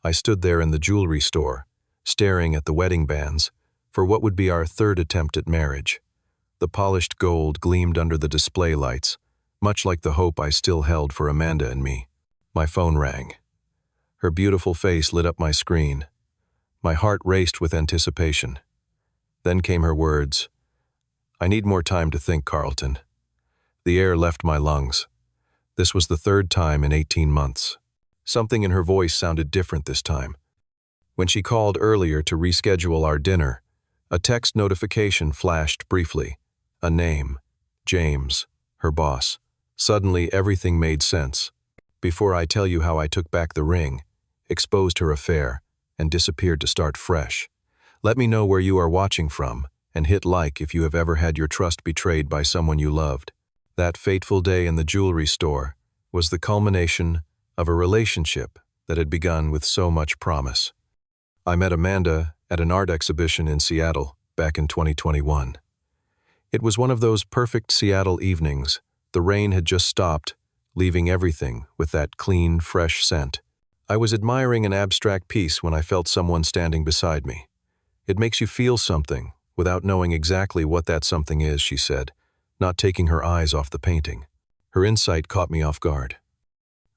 I stood there in the jewelry store, staring at the wedding bands, for what would be our third attempt at marriage. The polished gold gleamed under the display lights, much like the hope I still held for Amanda and me. My phone rang. Her beautiful face lit up my screen. My heart raced with anticipation. Then came her words, "I need more time to think, Carleton." The air left my lungs. This was the third time in 18 months. Something in her voice sounded different this time. When she called earlier to reschedule our dinner, a text notification flashed briefly. A name, James, her boss. Suddenly everything made sense. Before I tell you how I took back the ring, exposed her affair, and disappeared to start fresh, let me know where you are watching from, and hit like if you have ever had your trust betrayed by someone you loved. That fateful day in the jewelry store was the culmination of a relationship that had begun with so much promise. I met Amanda at an art exhibition in Seattle back in 2021. It was one of those perfect Seattle evenings. The rain had just stopped, leaving everything with that clean, fresh scent. I was admiring an abstract piece when I felt someone standing beside me. "It makes you feel something, without knowing exactly what that something is," she said, not taking her eyes off the painting. Her insight caught me off guard.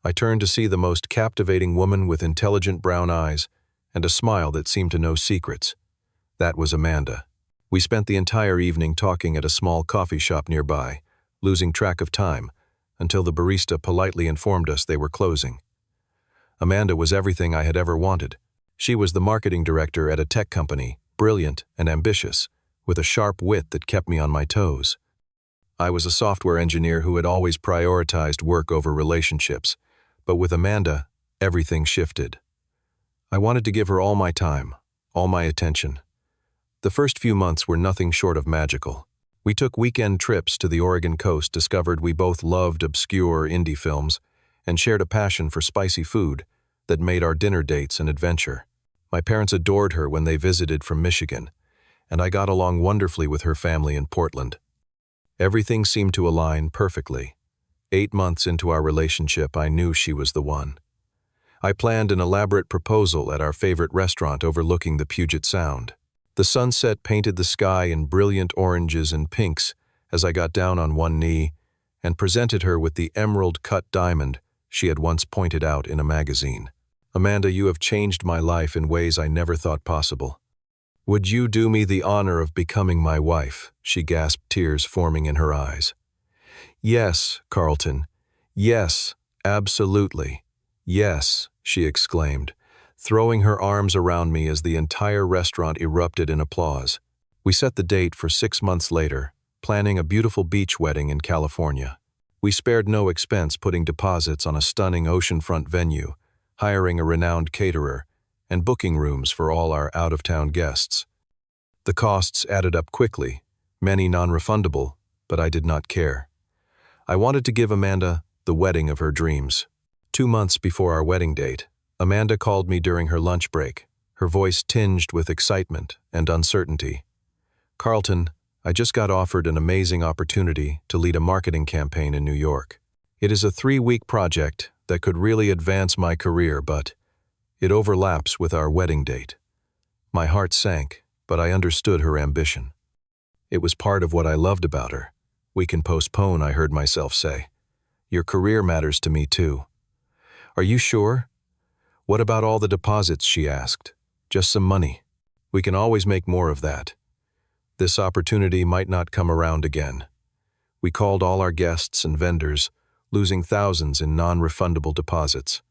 I turned to see the most captivating woman with intelligent brown eyes and a smile that seemed to know secrets. That was Amanda. We spent the entire evening talking at a small coffee shop nearby, losing track of time, until the barista politely informed us they were closing. Amanda was everything I had ever wanted. She was the marketing director at a tech company, brilliant and ambitious, with a sharp wit that kept me on my toes. I was a software engineer who had always prioritized work over relationships, but with Amanda, everything shifted. I wanted to give her all my time, all my attention. The first few months were nothing short of magical. We took weekend trips to the Oregon coast, discovered we both loved obscure indie films, and shared a passion for spicy food that made our dinner dates an adventure. My parents adored her when they visited from Michigan, and I got along wonderfully with her family in Portland. Everything seemed to align perfectly. 8 months into our relationship, I knew she was the one. I planned an elaborate proposal at our favorite restaurant overlooking the Puget Sound. The sunset painted the sky in brilliant oranges and pinks as I got down on one knee and presented her with the emerald-cut diamond she had once pointed out in a magazine. "Amanda, you have changed my life in ways I never thought possible. Would you do me the honor of becoming my wife?" she gasped, tears forming in her eyes. "Yes, Carleton. Yes, absolutely. Yes," she exclaimed, throwing her arms around me as the entire restaurant erupted in applause. We set the date for 6 months later, planning a beautiful beach wedding in California. We spared no expense putting deposits on a stunning oceanfront venue, hiring a renowned caterer, and booking rooms for all our out-of-town guests. The costs added up quickly, many non-refundable, but I did not care. I wanted to give Amanda the wedding of her dreams. 2 months before our wedding date, Amanda called me during her lunch break, her voice tinged with excitement and uncertainty. "Carleton, I just got offered an amazing opportunity to lead a marketing campaign in New York. It is a 3-week project that could really advance my career, but it overlaps with our wedding date." My heart sank, but I understood her ambition. It was part of what I loved about her. "We can postpone," I heard myself say. "Your career matters to me too." "Are you sure?" "What about all the deposits?" she asked. "Just some money. We can always make more of that." This opportunity might not come around again. We called all our guests and vendors, losing thousands in non-refundable deposits.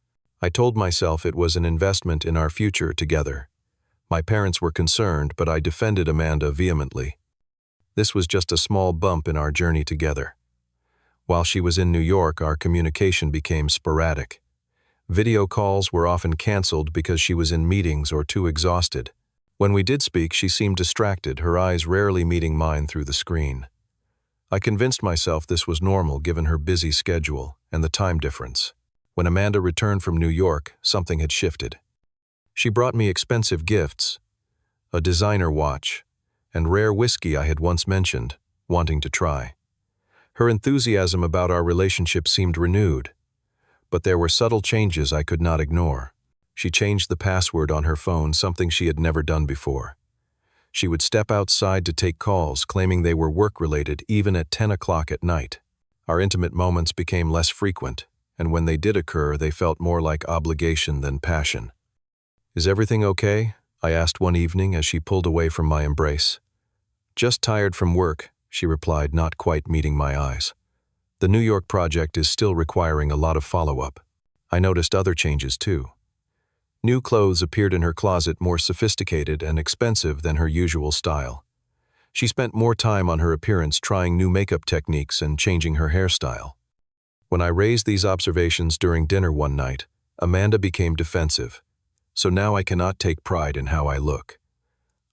I told myself it was an investment in our future together. My parents were concerned, but I defended Amanda vehemently. This was just a small bump in our journey together. While she was in New York, our communication became sporadic. Video calls were often canceled because she was in meetings or too exhausted. When we did speak, she seemed distracted, her eyes rarely meeting mine through the screen. I convinced myself this was normal given her busy schedule and the time difference. When Amanda returned from New York, something had shifted. She brought me expensive gifts, a designer watch, and rare whiskey I had once mentioned, wanting to try. Her enthusiasm about our relationship seemed renewed, but there were subtle changes I could not ignore. She changed the password on her phone, something she had never done before. She would step outside to take calls, claiming they were work-related, even at 10 o'clock at night. Our intimate moments became less frequent, and when they did occur, they felt more like obligation than passion. "Is everything okay?" I asked one evening as she pulled away from my embrace. "Just tired from work," she replied, not quite meeting my eyes. "The New York project is still requiring a lot of follow-up." I noticed other changes too. New clothes appeared in her closet, more sophisticated and expensive than her usual style. She spent more time on her appearance, trying new makeup techniques and changing her hairstyle. When I raised these observations during dinner one night, Amanda became defensive. "So now I cannot take pride in how I look.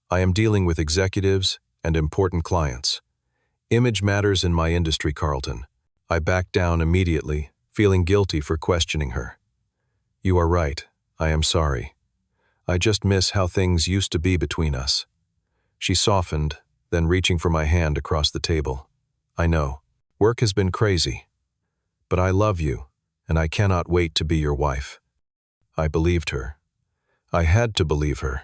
I am dealing with executives and important clients. Image matters in my industry, Carleton." I backed down immediately, feeling guilty for questioning her. "You are right. I am sorry. I just miss how things used to be between us." She softened, then reaching for my hand across the table. "I know. Work has been crazy. But I love you, and I cannot wait to be your wife." I believed her. I had to believe her.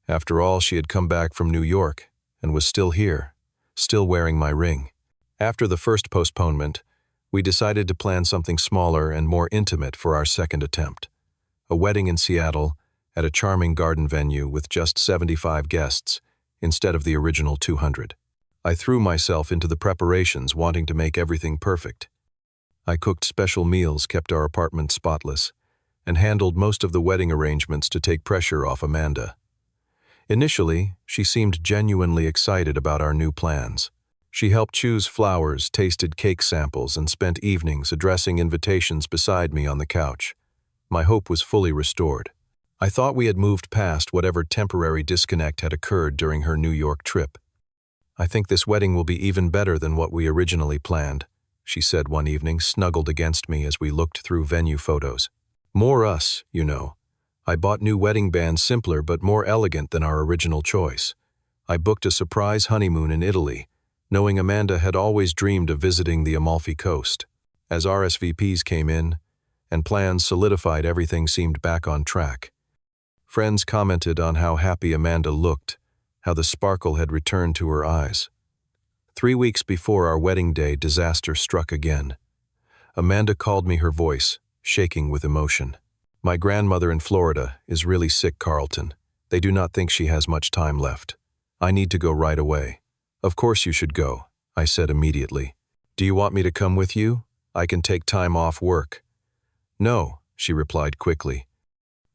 After all, she had come back from New York and was still here, still wearing my ring. After the first postponement, we decided to plan something smaller and more intimate for our second attempt. A wedding in Seattle at a charming garden venue with just 75 guests instead of the original 200. I threw myself into the preparations, wanting to make everything perfect. I cooked special meals, kept our apartment spotless, and handled most of the wedding arrangements to take pressure off Amanda. Initially, she seemed genuinely excited about our new plans. She helped choose flowers, tasted cake samples, and spent evenings addressing invitations beside me on the couch. My hope was fully restored. I thought we had moved past whatever temporary disconnect had occurred during her New York trip. "I think this wedding will be even better than what we originally planned," she said one evening, snuggled against me as we looked through venue photos. "More us, you know. I bought new wedding bands, simpler but more elegant than our original choice. I booked a surprise honeymoon in Italy, knowing Amanda had always dreamed of visiting the Amalfi Coast. As RSVPs came in and plans solidified, everything seemed back on track. Friends commented on how happy Amanda looked, how the sparkle had returned to her eyes. 3 weeks before our wedding day, disaster struck again. Amanda called me, her voice shaking with emotion. "My grandmother in Florida is really sick, Carleton. They do not think she has much time left. I need to go right away." "Of course you should go," I said immediately. "Do you want me to come with you? I can take time off work." "No," she replied quickly.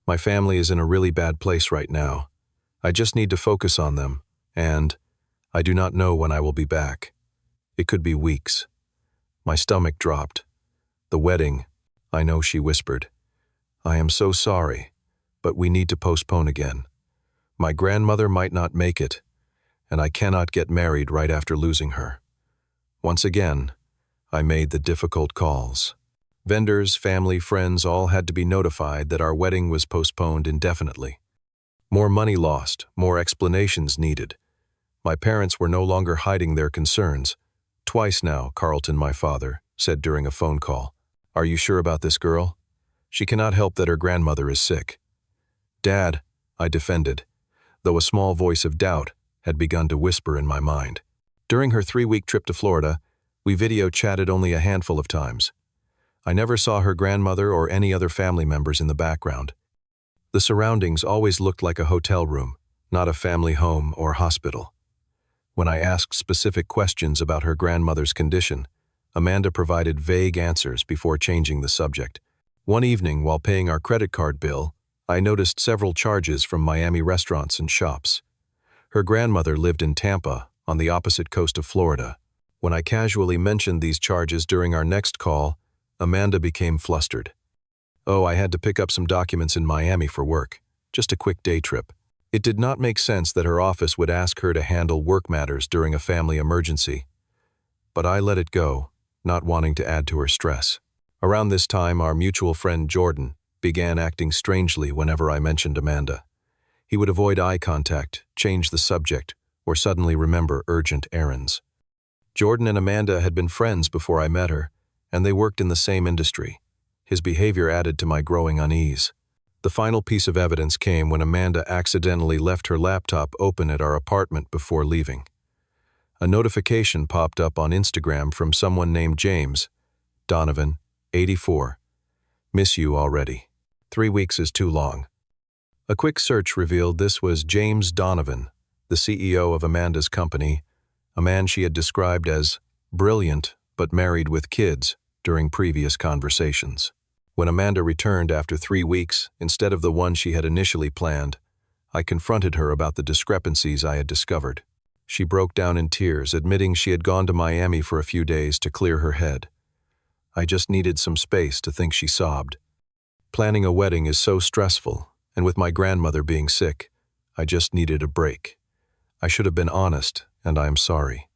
"My family is in a really bad place right now. I just need to focus on them, and I do not know when I will be back. It could be weeks." My stomach dropped. "The wedding, I know," she whispered. "I am so sorry, but we need to postpone again. My grandmother might not make it, and I cannot get married right after losing her." Once again, I made the difficult calls. Vendors, family, friends all had to be notified that our wedding was postponed indefinitely. More money lost, more explanations needed. My parents were no longer hiding their concerns. "Twice now, Carleton, my father said during a phone call. Are you sure about this girl? She cannot help that her grandmother is sick." "Dad," I defended, though a small voice of doubt had begun to whisper in my mind. During her 3-week trip to Florida, we video chatted only a handful of times. I never saw her grandmother or any other family members in the background. The surroundings always looked like a hotel room, not a family home or hospital. When I asked specific questions about her grandmother's condition, Amanda provided vague answers before changing the subject. One evening, while paying our credit card bill, I noticed several charges from Miami restaurants and shops. Her grandmother lived in Tampa, on the opposite coast of Florida. When I casually mentioned these charges during our next call, Amanda became flustered. "Oh, I had to pick up some documents in Miami for work. Just a quick day trip." It did not make sense that her office would ask her to handle work matters during a family emergency. But I let it go, not wanting to add to her stress. Around this time, our mutual friend Jordan began acting strangely whenever I mentioned Amanda. He would avoid eye contact, change the subject, or suddenly remember urgent errands. Jordan and Amanda had been friends before I met her, and they worked in the same industry. His behavior added to my growing unease. The final piece of evidence came when Amanda accidentally left her laptop open at our apartment before leaving. A notification popped up on Instagram from someone named James. Donovan, 84. Miss you already. 3 weeks is too long. A quick search revealed this was James Donovan, the CEO of Amanda's company, a man she had described as brilliant but married with kids during previous conversations. When Amanda returned after 3 weeks, instead of the one she had initially planned, I confronted her about the discrepancies I had discovered. She broke down in tears, admitting she had gone to Miami for a few days to clear her head. I just needed some space to think, she sobbed. Planning a wedding is so stressful, and with my grandmother being sick, I just needed a break. I should have been honest, and I am sorry.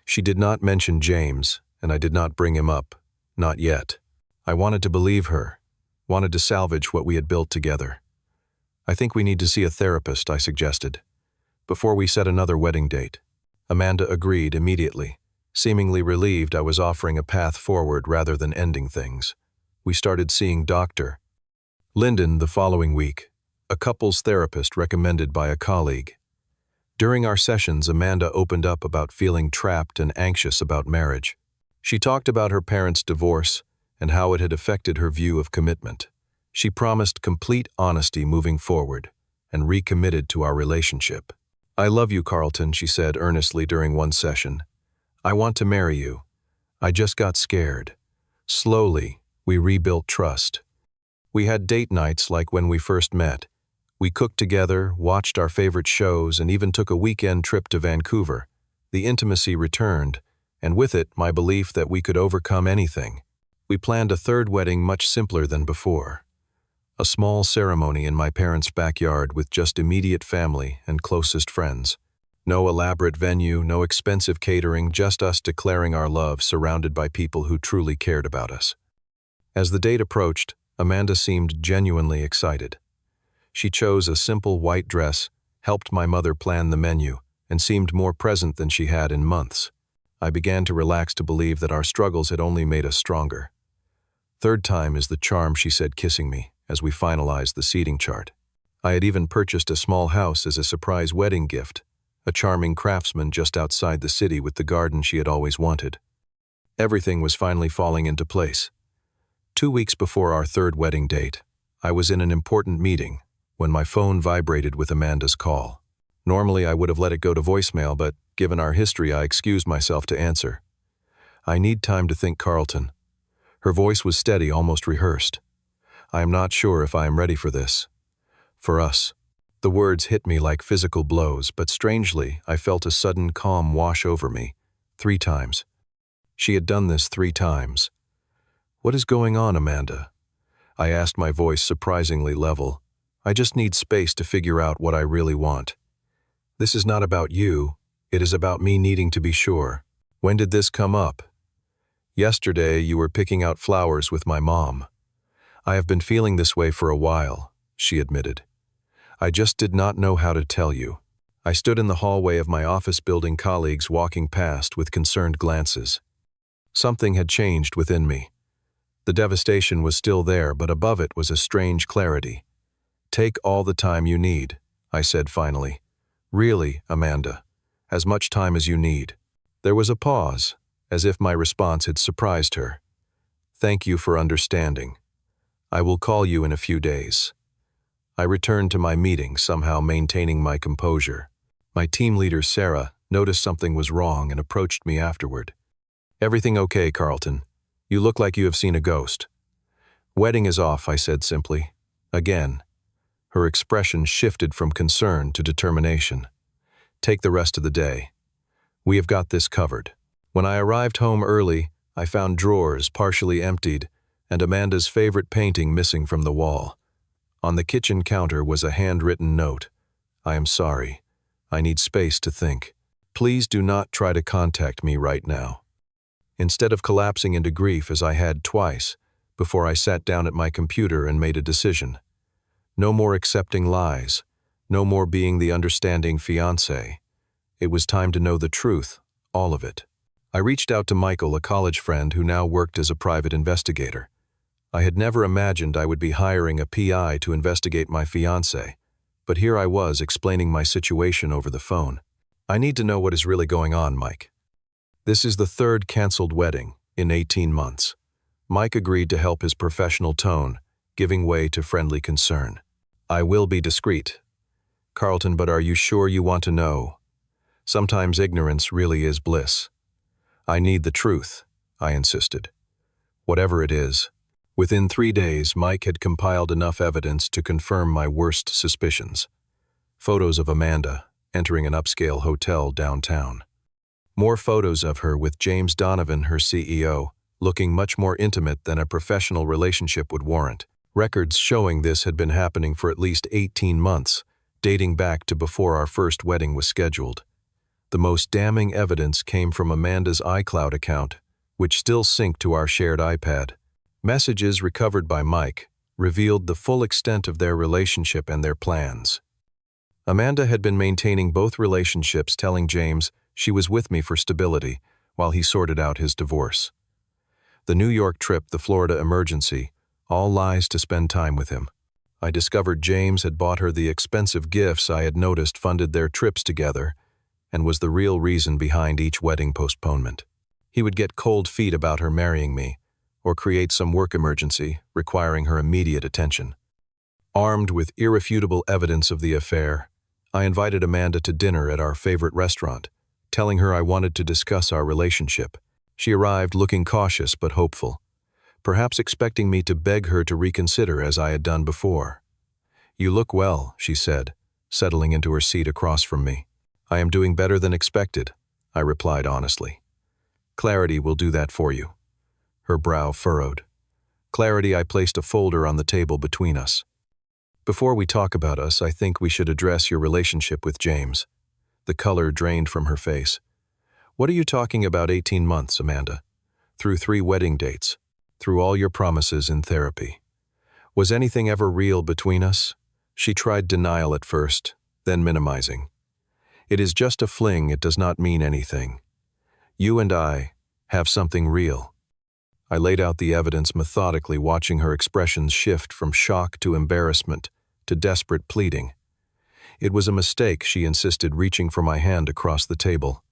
She did not mention James, and I did not bring him up, not yet. I wanted to believe her, wanted to salvage what we had built together. I think we need to see a therapist, I suggested, before we set another wedding date. Amanda agreed immediately, seemingly relieved I was offering a path forward rather than ending things. We started seeing Dr. Linden the following week, a couples therapist recommended by a colleague. During our sessions, Amanda opened up about feeling trapped and anxious about marriage. She talked about her parents' divorce and how it had affected her view of commitment. She promised complete honesty moving forward and recommitted to our relationship. I love you, Carleton, she said earnestly during one session. I want to marry you. I just got scared. Slowly, we rebuilt trust. We had date nights like when we first met. We cooked together, watched our favorite shows, and even took a weekend trip to Vancouver. The intimacy returned, and with it, my belief that we could overcome anything. We planned a third wedding much simpler than before. A small ceremony in my parents' backyard with just immediate family and closest friends. No elaborate venue, no expensive catering, just us declaring our love surrounded by people who truly cared about us. As the date approached, Amanda seemed genuinely excited. She chose a simple white dress, helped my mother plan the menu, and seemed more present than she had in months. I began to relax, to believe that our struggles had only made us stronger. Third time is the charm, she said, kissing me as we finalized the seating chart. I had even purchased a small house as a surprise wedding gift, a charming craftsman just outside the city with the garden she had always wanted. Everything was finally falling into place. 2 weeks before our third wedding date, I was in an important meeting when my phone vibrated with Amanda's call. Normally, I would have let it go to voicemail, but given our history, I excused myself to answer. I need time to think, Carleton. Her voice was steady, almost rehearsed. I am not sure if I am ready for this. For us. The words hit me like physical blows, but strangely, I felt a sudden calm wash over me. 3 times. She had done this 3 times. What is going on, Amanda? I asked, my voice surprisingly level. I just need space to figure out what I really want. This is not about you. It is about me needing to be sure. When did this come up? Yesterday, you were picking out flowers with my mom. I have been feeling this way for a while, she admitted. I just did not know how to tell you. I stood in the hallway of my office building, colleagues walking past with concerned glances. Something had changed within me. The devastation was still there, but above it was a strange clarity. Take all the time you need, I said finally. Really, Amanda, as much time as you need. There was a pause, as if my response had surprised her. Thank you for understanding. I will call you in a few days. I returned to my meeting, somehow maintaining my composure. My team leader, Sarah, noticed something was wrong and approached me afterward. Everything okay, Carleton? You look like you have seen a ghost. Wedding is off, I said simply. Again. Her expression shifted from concern to determination. Take the rest of the day. We have got this covered. When I arrived home early, I found drawers partially emptied and Amanda's favorite painting missing from the wall. On the kitchen counter was a handwritten note. I am sorry. I need space to think. Please do not try to contact me right now. Instead of collapsing into grief as I had twice, before I sat down at my computer and made a decision. No more accepting lies. No more being the understanding fiancé. It was time to know the truth, all of it. I reached out to Michael, a college friend who now worked as a private investigator. I had never imagined I would be hiring a PI to investigate my fiancée, but here I was explaining my situation over the phone. I need to know what is really going on, Mike. This is the third canceled wedding in 18 months. Mike agreed to help his professional tone, giving way to friendly concern. I will be discreet. Carleton, but are you sure you want to know? Sometimes ignorance really is bliss. I need the truth, I insisted. Whatever it is. Within 3 days, Mike had compiled enough evidence to confirm my worst suspicions. Photos of Amanda entering an upscale hotel downtown. More photos of her with James Donovan, her CEO, looking much more intimate than a professional relationship would warrant. Records showing this had been happening for at least 18 months, dating back to before our first wedding was scheduled. The most damning evidence came from Amanda's iCloud account, which still synced to our shared iPad. Messages recovered by Mike revealed the full extent of their relationship and their plans. Amanda had been maintaining both relationships, telling James she was with me for stability while he sorted out his divorce. The New York trip, the Florida emergency, all lies to spend time with him. I discovered James had bought her the expensive gifts I had noticed funded their trips together and was the real reason behind each wedding postponement. He would get cold feet about her marrying me, or create some work emergency requiring her immediate attention. Armed with irrefutable evidence of the affair, I invited Amanda to dinner at our favorite restaurant, telling her I wanted to discuss our relationship. She arrived looking cautious but hopeful, perhaps expecting me to beg her to reconsider as I had done before. "You look well," she said, settling into her seat across from me. "I am doing better than expected," I replied honestly. "Clarity will do that for you." Her brow furrowed. Clarity, I placed a folder on the table between us. "Before we talk about us, I think we should address your relationship with James." The color drained from her face. "What are you talking about 18 months, Amanda? Through 3 wedding dates, through all your promises in therapy. Was anything ever real between us?" She tried denial at first, then minimizing. "It is just a fling, it does not mean anything. You and I have something real." I laid out the evidence methodically, watching her expressions shift from shock to embarrassment to desperate pleading. "It was a mistake," she insisted, reaching for my hand across the table.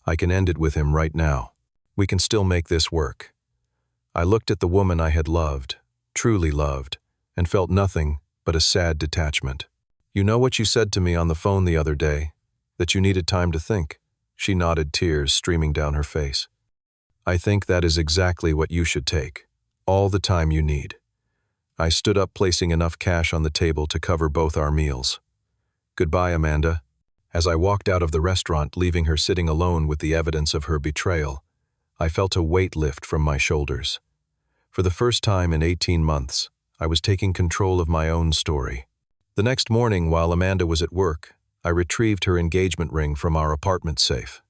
"I can end it with him right now. We can still make this work." I looked at the woman I had loved, truly loved, and felt nothing but a sad detachment. "You know what you said to me on the phone the other day? That you needed time to think." She nodded, tears streaming down her face. "I think that is exactly what you should take. All the time you need." I stood up, placing enough cash on the table to cover both our meals. "Goodbye, Amanda." As I walked out of the restaurant, leaving her sitting alone with the evidence of her betrayal, I felt a weight lift from my shoulders. For the first time in 18 months, I was taking control of my own story. The next morning, while Amanda was at work, I retrieved her engagement ring from our apartment safe.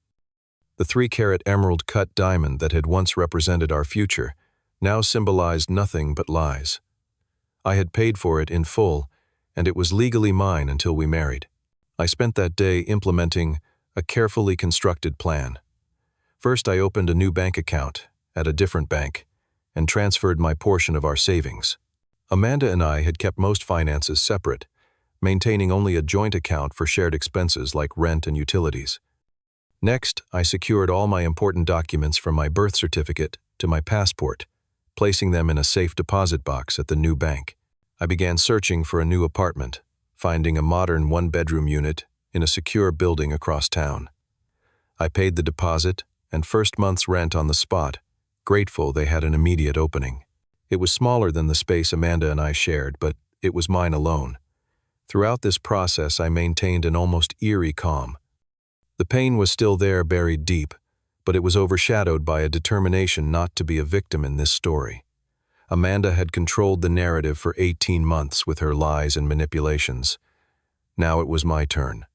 The 3-carat emerald-cut diamond that had once represented our future now symbolized nothing but lies. I had paid for it in full, and it was legally mine until we married. I spent that day implementing a carefully constructed plan. First, I opened a new bank account at a different bank and transferred my portion of our savings. Amanda and I had kept most finances separate, maintaining only a joint account for shared expenses like rent and utilities. Next, I secured all my important documents from my birth certificate to my passport, placing them in a safe deposit box at the new bank. I began searching for a new apartment, finding a modern 1-bedroom unit in a secure building across town. I paid the deposit and first month's rent on the spot, grateful they had an immediate opening. It was smaller than the space Amanda and I shared, but it was mine alone. Throughout this process, I maintained an almost eerie calm. The pain was still there, buried deep, but it was overshadowed by a determination not to be a victim in this story. Amanda had controlled the narrative for 18 months with her lies and manipulations. Now it was my turn.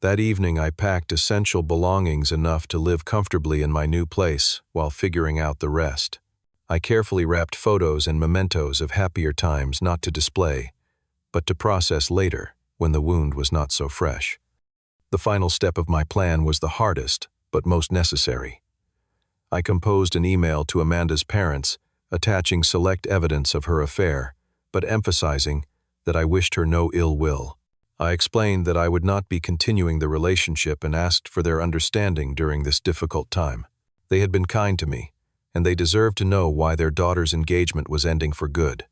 That evening, I packed essential belongings enough to live comfortably in my new place while figuring out the rest. I carefully wrapped photos and mementos of happier times, not to display, but to process later when the wound was not so fresh. The final step of my plan was the hardest, but most necessary. I composed an email to Amanda's parents, attaching select evidence of her affair, but emphasizing that I wished her no ill will. I explained that I would not be continuing the relationship and asked for their understanding during this difficult time. They had been kind to me, and they deserved to know why their daughter's engagement was ending for good.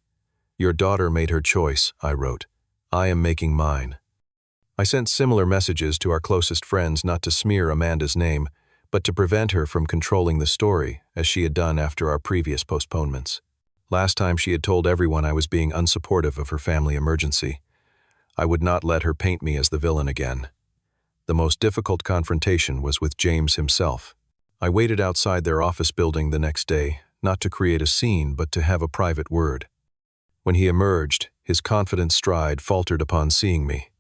"Your daughter made her choice," I wrote. "I am making mine." I sent similar messages to our closest friends not to smear Amanda's name, but to prevent her from controlling the story, as she had done after our previous postponements. Last time she had told everyone I was being unsupportive of her family emergency. I would not let her paint me as the villain again. The most difficult confrontation was with James himself. I waited outside their office building the next day, not to create a scene but to have a private word. When he emerged, his confident stride faltered upon seeing me.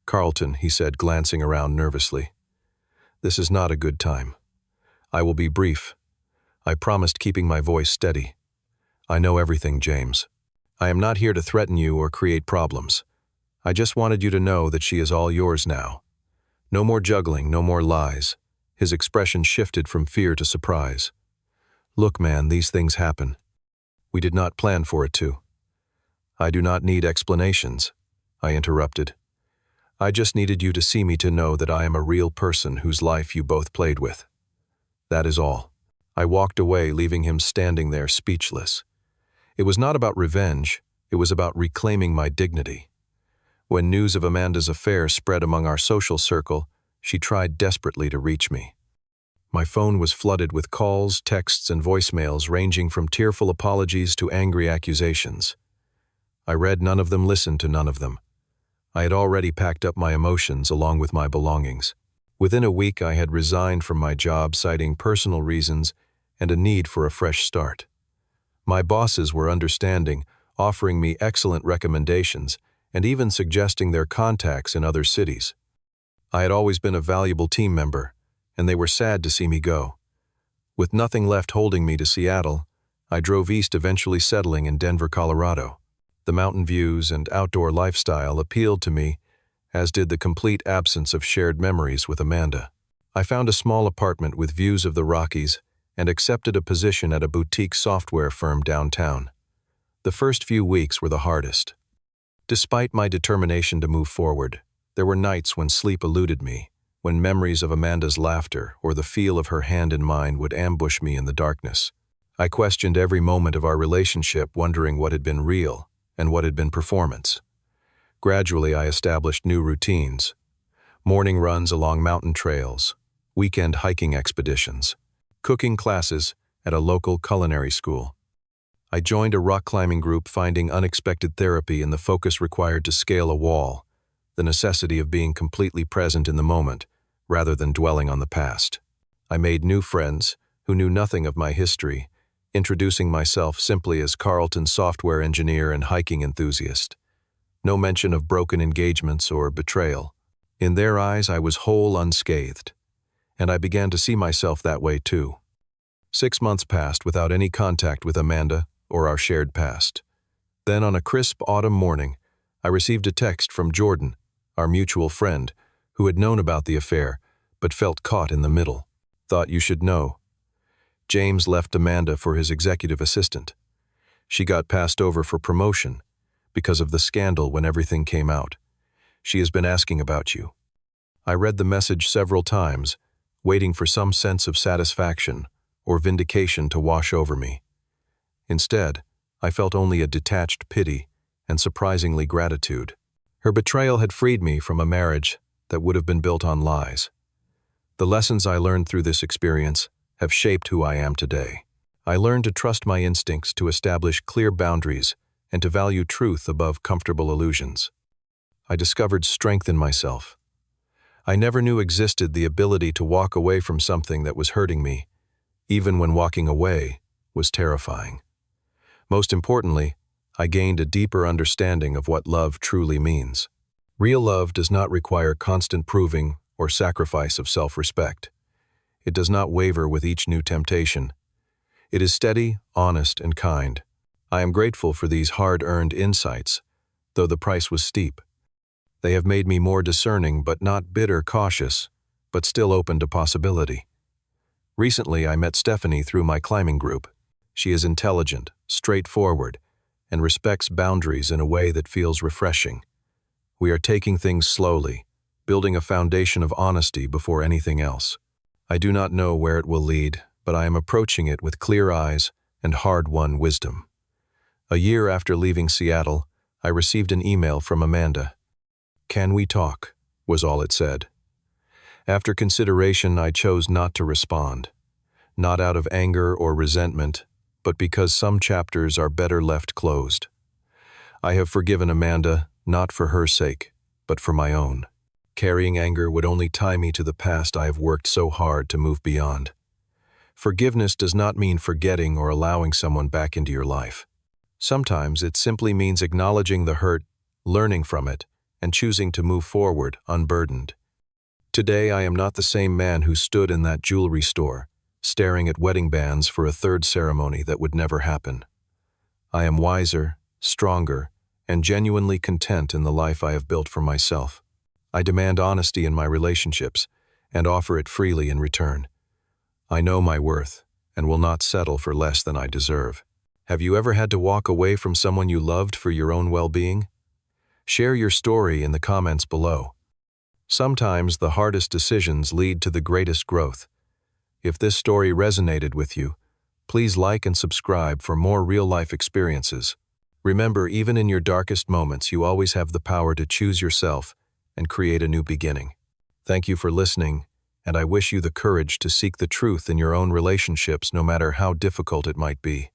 "Carleton," he said, glancing around nervously. "This is not a good time. I will be brief." I promised, keeping my voice steady. "I know everything, James. I am not here to threaten you or create problems. I just wanted you to know that she is all yours now. No more juggling, no more lies." His expression shifted from fear to surprise. "Look, man, these things happen. We did not plan for it to." "I do not need explanations," I interrupted. "I just needed you to see me to know that I am a real person whose life you both played with. That is all." I walked away, leaving him standing there speechless. It was not about revenge, it was about reclaiming my dignity. When news of Amanda's affair spread among our social circle, she tried desperately to reach me. My phone was flooded with calls, texts, and voicemails ranging from tearful apologies to angry accusations. I read none of them, listened to none of them. I had already packed up my emotions along with my belongings. Within a week, I had resigned from my job, citing personal reasons and a need for a fresh start. My bosses were understanding, offering me excellent recommendations, and even suggesting their contacts in other cities. I had always been a valuable team member, and they were sad to see me go. With nothing left holding me to Seattle, I drove east, eventually settling in Denver, Colorado. The mountain views and outdoor lifestyle appealed to me, as did the complete absence of shared memories with Amanda. I found a small apartment with views of the Rockies and accepted a position at a boutique software firm downtown. The first few weeks were the hardest. Despite my determination to move forward, there were nights when sleep eluded me, when memories of Amanda's laughter or the feel of her hand in mine would ambush me in the darkness. I questioned every moment of our relationship, wondering what had been real and what had been performance. Gradually, I established new routines: morning runs along mountain trails, weekend hiking expeditions, cooking classes at a local culinary school. I joined a rock climbing group, finding unexpected therapy in the focus required to scale a wall, the necessity of being completely present in the moment rather than dwelling on the past. I made new friends who knew nothing of my history, introducing myself simply as Carleton, software engineer and hiking enthusiast. No mention of broken engagements or betrayal. In their eyes, I was whole, unscathed, and I began to see myself that way too. 6 months passed without any contact with Amanda or our shared past. Then, on a crisp autumn morning, I received a text from Jordan, our mutual friend, who had known about the affair but felt caught in the middle. "Thought you should know. James left Amanda for his executive assistant. She got passed over for promotion because of the scandal when everything came out. She has been asking about you." I read the message several times, waiting for some sense of satisfaction or vindication to wash over me. Instead, I felt only a detached pity and surprisingly gratitude. Her betrayal had freed me from a marriage that would have been built on lies. The lessons I learned through this experience have shaped who I am today. I learned to trust my instincts, to establish clear boundaries, and to value truth above comfortable illusions. I discovered strength in myself. I never knew existed the ability to walk away from something that was hurting me, even when walking away was terrifying. Most importantly, I gained a deeper understanding of what love truly means. Real love does not require constant proving or sacrifice of self-respect. It does not waver with each new temptation. It is steady, honest, and kind. I am grateful for these hard-earned insights, though the price was steep. They have made me more discerning, but not bitter, cautious, but still open to possibility. Recently, I met Stephanie through my climbing group. She is intelligent, straightforward, and respects boundaries in a way that feels refreshing. We are taking things slowly, building a foundation of honesty before anything else. I do not know where it will lead, but I am approaching it with clear eyes and hard-won wisdom. A year after leaving Seattle, I received an email from Amanda. "Can we talk?" was all it said. After consideration, I chose not to respond. Not out of anger or resentment, but because some chapters are better left closed. I have forgiven Amanda, not for her sake, but for my own. Carrying anger would only tie me to the past I have worked so hard to move beyond. Forgiveness does not mean forgetting or allowing someone back into your life. Sometimes it simply means acknowledging the hurt, learning from it, and choosing to move forward unburdened. Today I am not the same man who stood in that jewelry store, staring at wedding bands for a third ceremony that would never happen. I am wiser, stronger, and genuinely content in the life I have built for myself. I demand honesty in my relationships and offer it freely in return. I know my worth and will not settle for less than I deserve. Have you ever had to walk away from someone you loved for your own well-being? Share your story in the comments below. Sometimes the hardest decisions lead to the greatest growth. If this story resonated with you, please like and subscribe for more real-life experiences. Remember, even in your darkest moments, you always have the power to choose yourself and create a new beginning. Thank you for listening, and I wish you the courage to seek the truth in your own relationships no matter how difficult it might be.